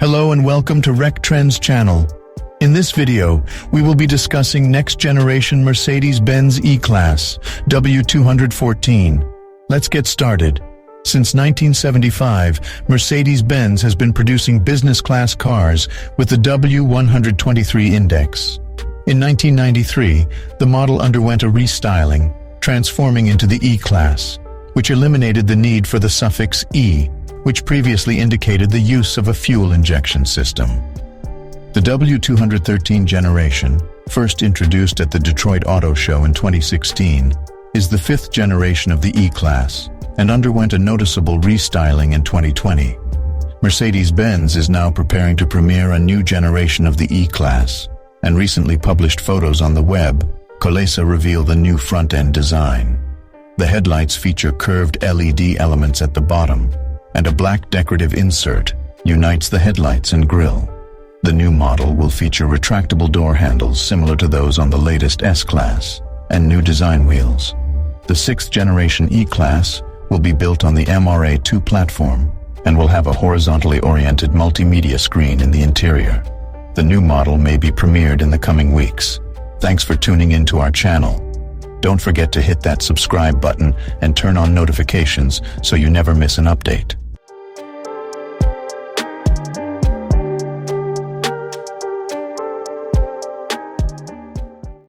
Hello and welcome to Rec Trends channel. In this video, we will be discussing next generation Mercedes Benz E Class, W214. Let's get started. Since 1975, Mercedes Benz has been producing business class cars with the W123 index. In 1993, the model underwent a restyling, transforming into the E Class, which eliminated the need for the suffix E, which previously indicated the use of a fuel injection system. The W213 generation, first introduced at the Detroit Auto Show in 2016, is the fifth generation of the E Class and underwent a noticeable restyling in 2020. Mercedes-Benz is now preparing to premiere a new generation of the E Class, and recently published photos on the web, Kolesa reveal the new front-end design. The headlights feature curved LED elements at the bottom, and a black decorative insert unites the headlights and grille. The new model will feature retractable door handles similar to those on the latest S-Class, and new design wheels. The sixth generation E-Class will be built on the MRA2 platform and will have a horizontally oriented multimedia screen in the interior. The new model may be premiered in the coming weeks. Thanks for tuning in to our channel. Don't forget to hit that subscribe button and turn on notifications so you never miss an update.